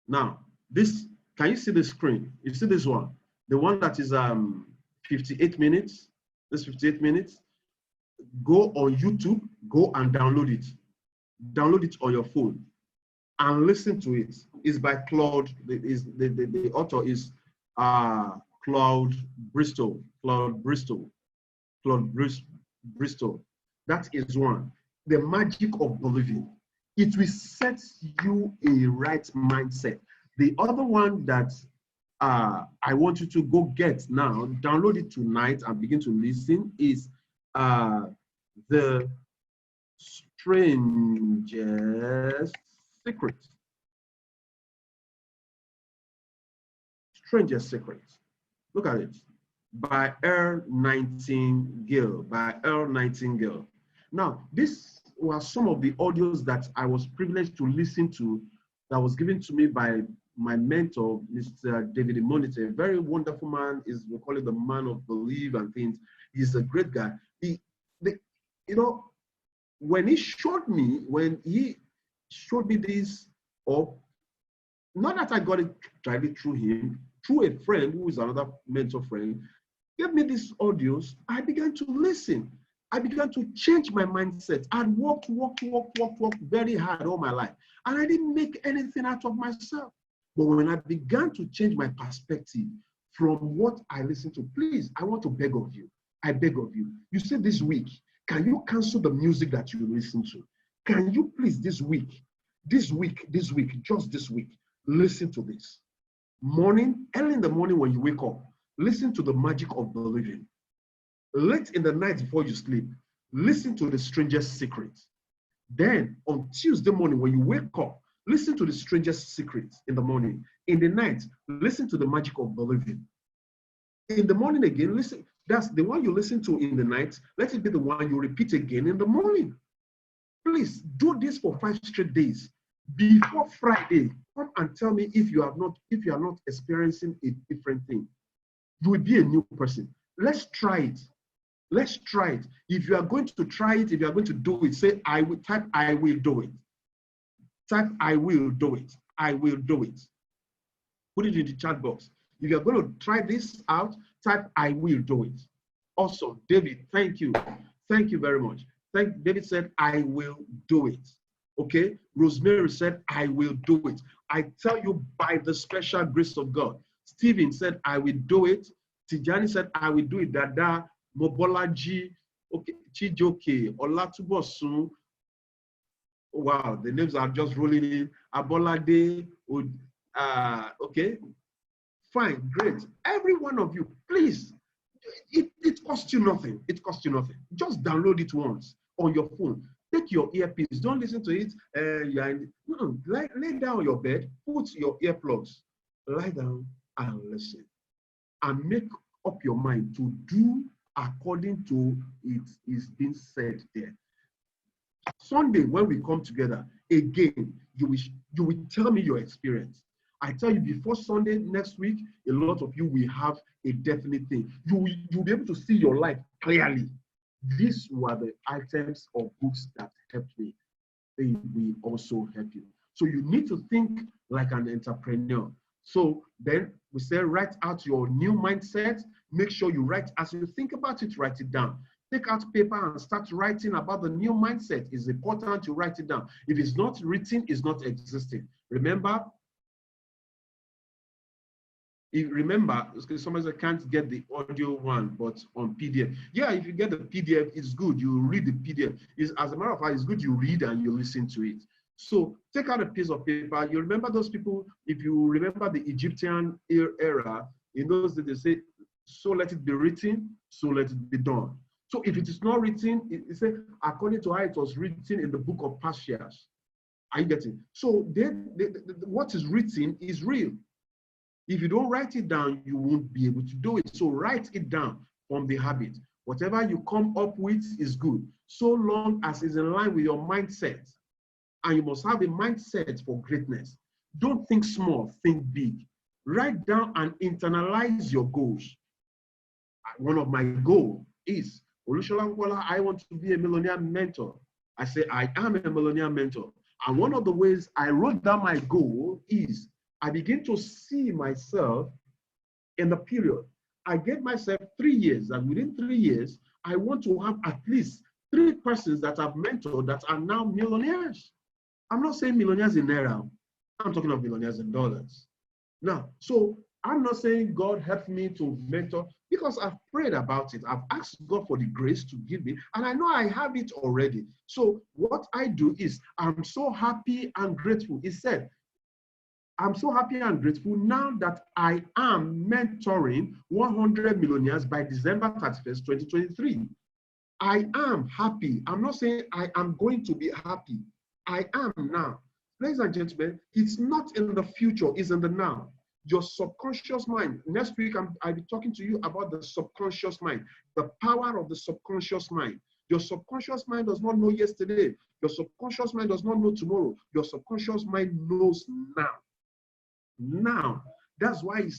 Now, can you see the screen? You see this one? The one that is 58 minutes. This 58 minutes. Go on YouTube, go and download it. Download it on your phone and listen to it. It's by Claude. The author is Claude Bristol. That is one. The magic of believing. It will set you a right mindset. The other one that I want you to go get now, download it tonight and begin to listen, is the strangest secret. Strangest secret. Look at it. By Earl Nightingale. By Earl Nightingale. Now, these were some of the audios that I was privileged to listen to, that was given to me by my mentor, Mr. David Imonite, a very wonderful man. Is, we call it the man of belief and things. He's a great guy. You know, when he showed me this, or not that I got it directly through him, through a friend who is another mentor friend, gave me these audios, I began to listen. I began to change my mindset. I worked very hard all my life. And I didn't make anything out of myself. But when I began to change my perspective from what I listened to, please, I want to beg of you. I beg of you. You say this week, can you cancel the music that you listen to? Can you please just this week, listen to this. Morning, early in the morning when you wake up, listen to the magic of believing. Late in the night before you sleep, listen to the strangest secret. Then on Tuesday morning when you wake up, listen to the strangest secret in the morning. In the night, listen to the magic of believing. In the morning again, listen. That's the one you listen to in the night. Let it be the one you repeat again in the morning. Please do this for 5 straight days. Before Friday, come and tell me if you are not experiencing a different thing. You will be a new person. Let's try it. Let's try it. If you are going to try it, if you are going to do it, say I will. Type I will do it. Type I will do it. I will do it. Put it in the chat box. If you are going to try this out, type I will do it. Awesome. David, thank you. Thank you very much. David said, I will do it. Okay. Rosemary said, I will do it. I tell you, by the special grace of God. Stephen said, I will do it. Tijani said, I will do it. Dada, Mobolaji, okay, Chijoke, Olatubosun. Wow, the names are just rolling in. Abolade, okay. Fine, great. Every one of you, please, it costs you nothing. It costs you nothing. Just download it once on your phone. Take your earpiece. Don't listen to it. Lay down on your bed. Put your earplugs. Lie down and listen. And make up your mind to do according to it is being said there. Sunday, when we come together again, you will tell me your experience. I tell you, before Sunday next week, a lot of you will have a definite thing. You'll be able to see your life clearly. These were the items of books that helped me. They will also help you. So you need to think like an entrepreneur. So then we say, write out your new mindset. Make sure you write, as you think about it, write it down. Take out paper and start writing about the new mindset. It's important to write it down. If it's not written, it's not existing. Remember, somebody can't get the audio one, but on PDF. Yeah, if you get the PDF, it's good. You read the PDF. As a matter of fact, it's good you read and you listen to it. So take out a piece of paper. You remember those people, if you remember the Egyptian era, in those days they say, so let it be written, so let it be done. So if it is not written, it says, according to how it was written in the book of Patriarchs. Are you getting? So what is written is real. If you don't write it down, you won't be able to do it. So write it down from the habit. Whatever you come up with is good, so long as it's in line with your mindset. And you must have a mindset for greatness. Don't think small, think big. Write down and internalize your goals. One of my goals is, Olushola, I want to be a millionaire mentor. I say, I am a millionaire mentor. And one of the ways I wrote down my goal is, I begin to see myself in the period. I gave myself 3 years, and within 3 years, I want to have at least 3 persons that I've mentored that are now millionaires. I'm not saying millionaires in naira. I'm talking of millionaires in dollars. Now, so I'm not saying God helped me to mentor. because I've prayed about it. I've asked God for the grace to give me, and I know I have it already. So what I do is I'm so happy and grateful. He said, I'm so happy and grateful now that I am mentoring 100 millionaires by December 31st, 2023. I am happy. I'm not saying I am going to be happy. I am now. Ladies and gentlemen, it's not in the future, it's in the now. Your subconscious mind. Next week, I'll be talking to you about the subconscious mind, the power of the subconscious mind. Your subconscious mind does not know yesterday. Your subconscious mind does not know tomorrow. Your subconscious mind knows now. Now. That's why he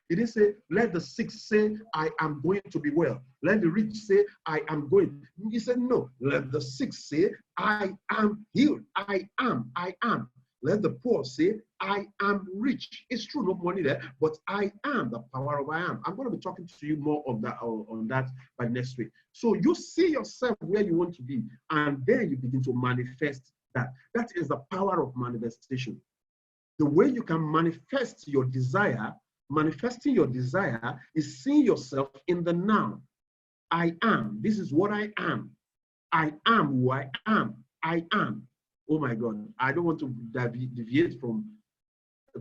didn't say, let the sick say, I am going to be well. Let the rich say, I am going. He said, no, let the sick say, I am healed. I am. Let the poor say, I am rich. It's true, no money there, but I am the power of I am. I'm going to be talking to you more of that on that by next week. So you see yourself where you want to be, and then you begin to manifest that. That is the power of manifestation. The way you can manifest your desire, manifesting your desire is seeing yourself in the now. I am. This is what I am. I am who I am. I am. Oh my God. I don't want to deviate from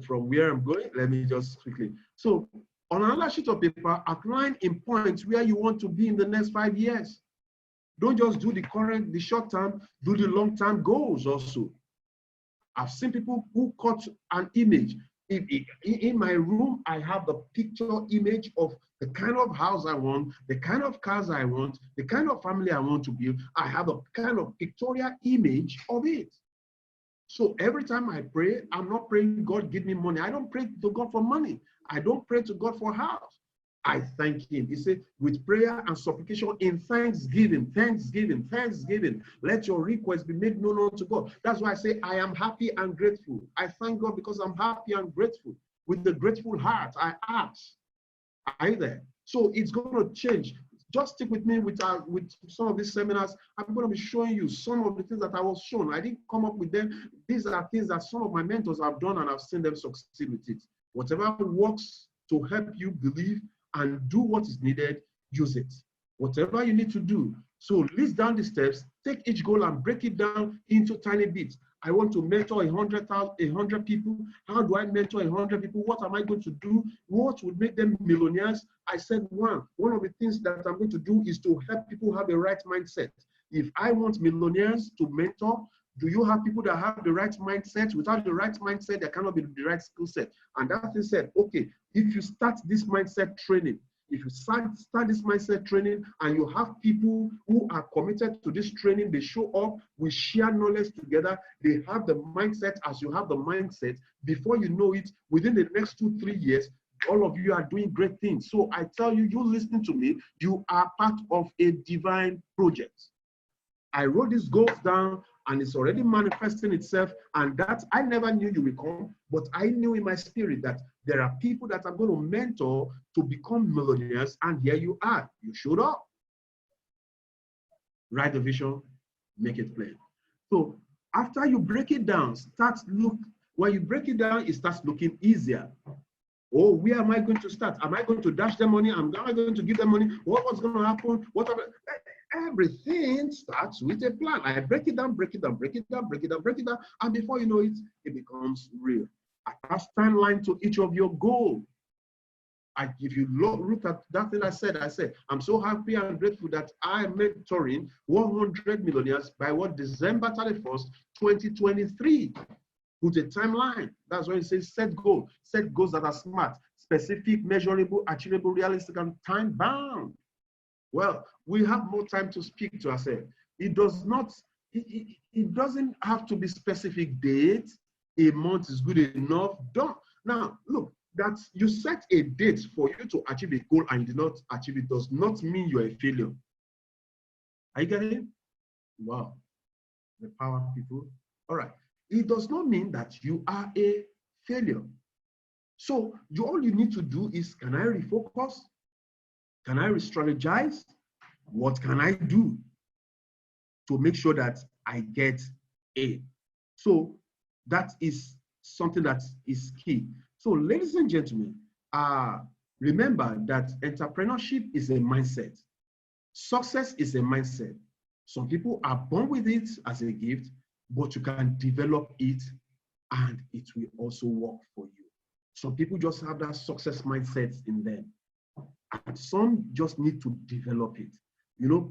where I'm going. Let me just quickly. So on another sheet of paper, outline in points where you want to be in the next 5 years. Don't just do the short term, do the long term goals also. I've seen people who cut an image. In my room, I have the picture image of the kind of house I want, the kind of cars I want, the kind of family I want to build. I have a kind of pictorial image of it. So every time I pray, I'm not praying, God, give me money. I don't pray to God for money. I don't pray to God for house. I thank him. He said, with prayer and supplication in thanksgiving, let your request be made known unto God. That's why I say, I am happy and grateful. I thank God because I'm happy and grateful. With a grateful heart, I ask. Are you there? So it's going to change. Just stick with me with some of these seminars. I'm going to be showing you some of the things that I was shown. I didn't come up with them. These are things that some of my mentors have done, and I've seen them succeed with it. Whatever works to help you believe and do what is needed, use it. Whatever you need to do. So list down the steps, take each goal and break it down into tiny bits. I want to mentor 100 people. How do I mentor 100 people? What am I going to do? What would make them millionaires? I said one of the things that I'm going to do is to help people have a right mindset. If I want millionaires to mentor, do you have people that have the right mindset? Without the right mindset, there cannot be the right skill set. And that is said, okay, if you start this mindset training, if you start this mindset training and you have people who are committed to this training, they show up, we share knowledge together, they have the mindset as you have the mindset, before you know it, within the next 2-3 years, all of you are doing great things. So I tell you, you listening to me, you are part of a divine project. I wrote these goals down and it's already manifesting itself. And that I never knew you would come, but I knew in my spirit that there are people that I'm going to mentor to become millionaires. And here you are. You showed up. Write the vision, make it plain. So after you break it down, when you break it down, it starts looking easier. Oh, where am I going to start? Am I going to dash them money? Am I going to give them money? What's going to happen? Everything starts with a plan. I break it down, and before you know it, it becomes real. Attach timeline to each of your goals. If you look at that thing I said, I'm so happy and grateful that I'm mentoring 100 millionaires by December 31st, 2023. Put a timeline. That's why it says set goals. Set goals that are smart, specific, measurable, achievable, realistic, and time-bound. Well, we have more time to speak to ourselves. It doesn't have to be specific date. A month is good enough. Now, look, that you set a date for you to achieve a goal and you did not achieve it does not mean you're a failure. Are you getting it? Wow. The power of people. All right. It does not mean that you are a failure. So all you need to do is, can I refocus? Can I re-strategize? What can I do to make sure that I get A? So that is something that is key. So ladies and gentlemen, Remember that entrepreneurship is a mindset. Success is a mindset. Some people are born with it as a gift, but you can develop it and it will also work for you. Some people just have that success mindset in them, and some just need to develop it. You know,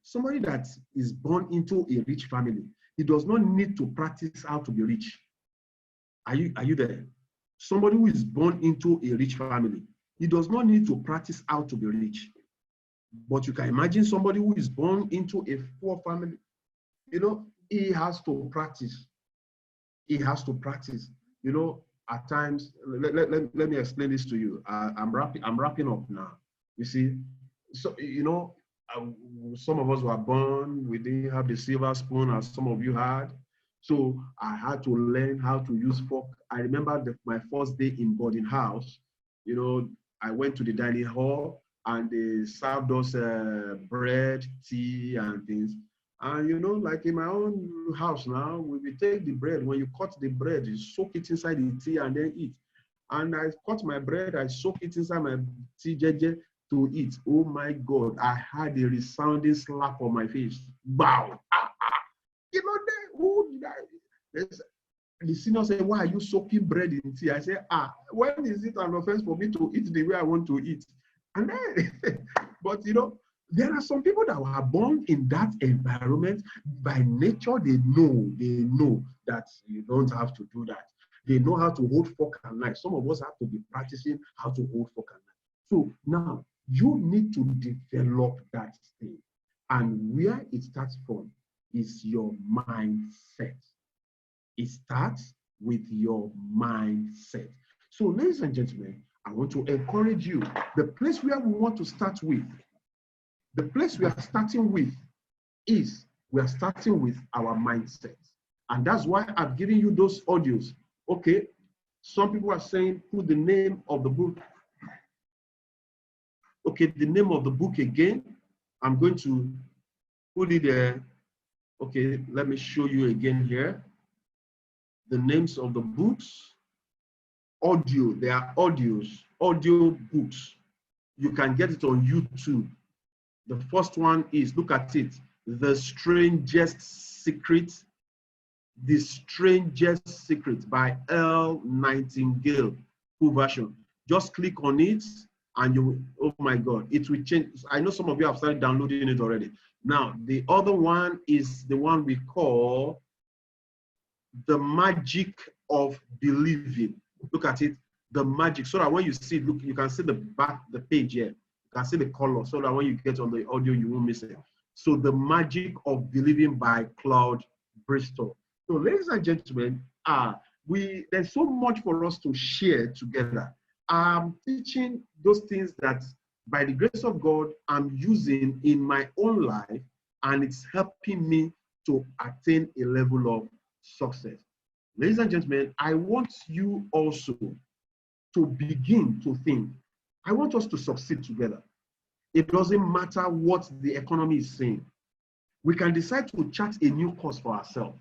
somebody that is born into a rich family, he does not need to practice how to be rich. Are you there? Somebody who is born into a rich family, he does not need to practice how to be rich. But you can imagine somebody who is born into a poor family, you know, he has to practice. He has to practice. You know, at times, let me explain this to you. I'm wrapping up now. You see, so, you know, some of us were born, we didn't have the silver spoon as some of you had. So I had to learn how to use fork. I remember my first day in boarding house, you know, I went to the dining hall and they served us bread, tea, and things. And you know, like in my own house now, we take the bread. When you cut the bread, you soak it inside the tea and then eat. And I cut my bread, I soak it inside my tea to eat. Oh my God, I had a resounding slap on my face. Wow. You know, who did the senior said, why are you soaking bread in tea? I said, when is it an offense for me to eat the way I want to eat? And then, but you know, there are some people that were born in that environment. By nature, they know that you don't have to do that. They know how to hold fork and knife. Some of us have to be practicing how to hold fork and knife. So now you need to develop that thing. And where it starts from is your mindset. It starts with your mindset. So, ladies and gentlemen, I want to encourage you. The place where we want to start with, the place we are starting with is we are starting with our mindset. And that's why I've given you those audios. Okay, some people are saying, put the name of the book. Okay, the name of the book again. I'm going to put it there. Okay, let me show you again here. The names of the books. Audio, there are audio books. You can get it on YouTube. The first one is, look at it, The Strangest Secret. The Strangest Secret by L. Nightingale, full version. Just click on it and you, oh my God, it will change. I know some of you have started downloading it already. Now, the other one is the one we call The Magic of Believing. Look at it, the magic, so that when you see, look, you can see the back, the page here. You can see the color, so that when you get on the audio, you won't miss it. So The Magic of Believing by Claude Bristol. So, ladies and gentlemen, there's so much for us to share together. I'm teaching those things that, by the grace of God, I'm using in my own life, and it's helping me to attain a level of success. Ladies and gentlemen, I want you also to begin to think. I want us to succeed together. It doesn't matter what the economy is saying. We can decide to chart a new course for ourselves.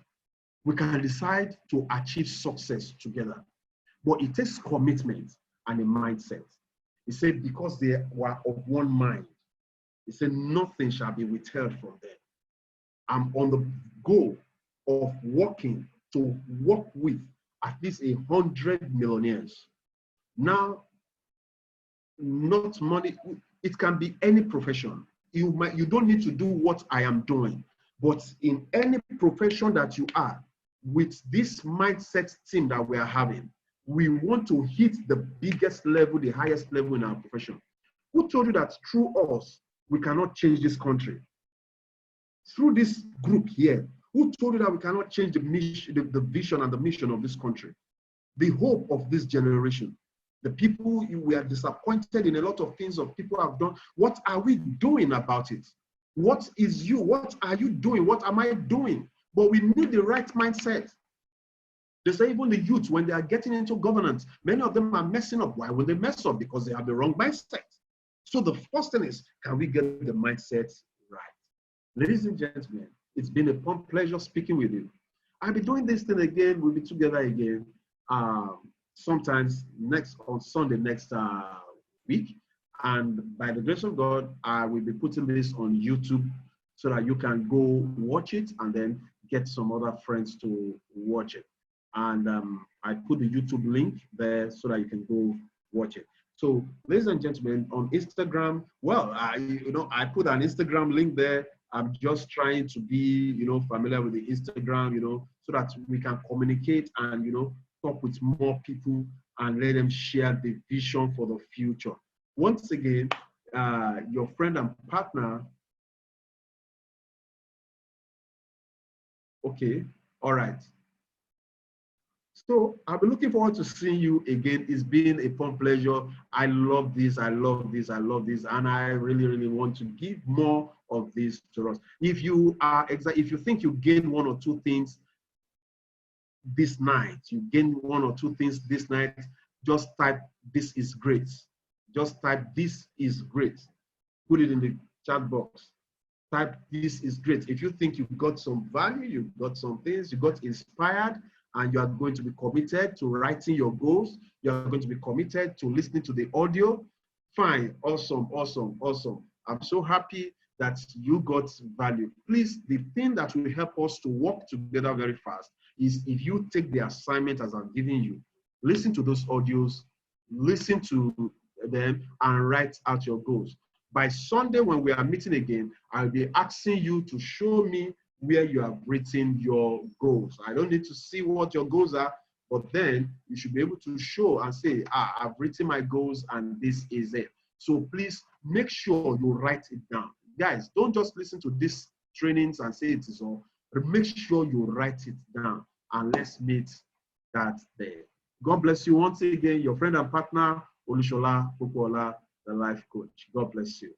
We can decide to achieve success together. But it takes commitment and a mindset. He said, because they were of one mind, he said, nothing shall be withheld from them. I'm on the goal of working to work with at least 100 millionaires. Now, not money, it can be any profession. You don't need to do what I am doing, but in any profession that you are, with this mindset team that we are having, we want to hit the biggest level, the highest level in our profession. Who told you that through us, we cannot change this country? Through this group here, who told you that we cannot change the mission, the vision and the mission of this country? The hope of this generation. The people, we are disappointed in a lot of things that people have done. What are we doing about it? What is you? What are you doing? What am I doing? But we need the right mindset. They say even the youth, when they are getting into governance, many of them are messing up. Why will they mess up? Because they have the wrong mindset. So the first thing is, can we get the mindset right? Ladies and gentlemen, it's been a pleasure speaking with you. I'll be doing this thing again. We'll be together again. Sometimes on Sunday next week. And by the grace of God, I will be putting this on YouTube so that you can go watch it and then get some other friends to watch it. And I put the YouTube link there so that you can go watch it. So, ladies and gentlemen, on Instagram, well, I put an Instagram link there. I'm just trying to be, familiar with the Instagram, so that we can communicate and, talk with more people and let them share the vision for the future. Once again, your friend and partner. Okay, all right. So I'll be looking forward to seeing you again. It's been a fun pleasure. I love this. I love this. I love this. And I really, really want to give more of this to us. If you think you gain one or two things this night, you gain one or two things this night, just type "this is great." Just type "this is great." Put it in the chat box. Type "this is great." If you think you got some value, you got some things, you got inspired, and you are going to be committed to writing your goals, you are going to be committed to listening to the audio, fine, awesome, awesome, awesome. I'm so happy that you got value. Please, the thing that will help us to work together very fast is if you take the assignment as I'm giving you, listen to those audios, listen to them, and write out your goals. By Sunday, when we are meeting again, I'll be asking you to show me where you have written your goals. I don't need to see what your goals are, but then you should be able to show and say, I've written my goals and this is it. So please make sure you write it down. Guys, don't just listen to these trainings and say it is all. But make sure you write it down and let's meet that day. God bless you once again, your friend and partner, Olushola Pokuola, the life coach. God bless you.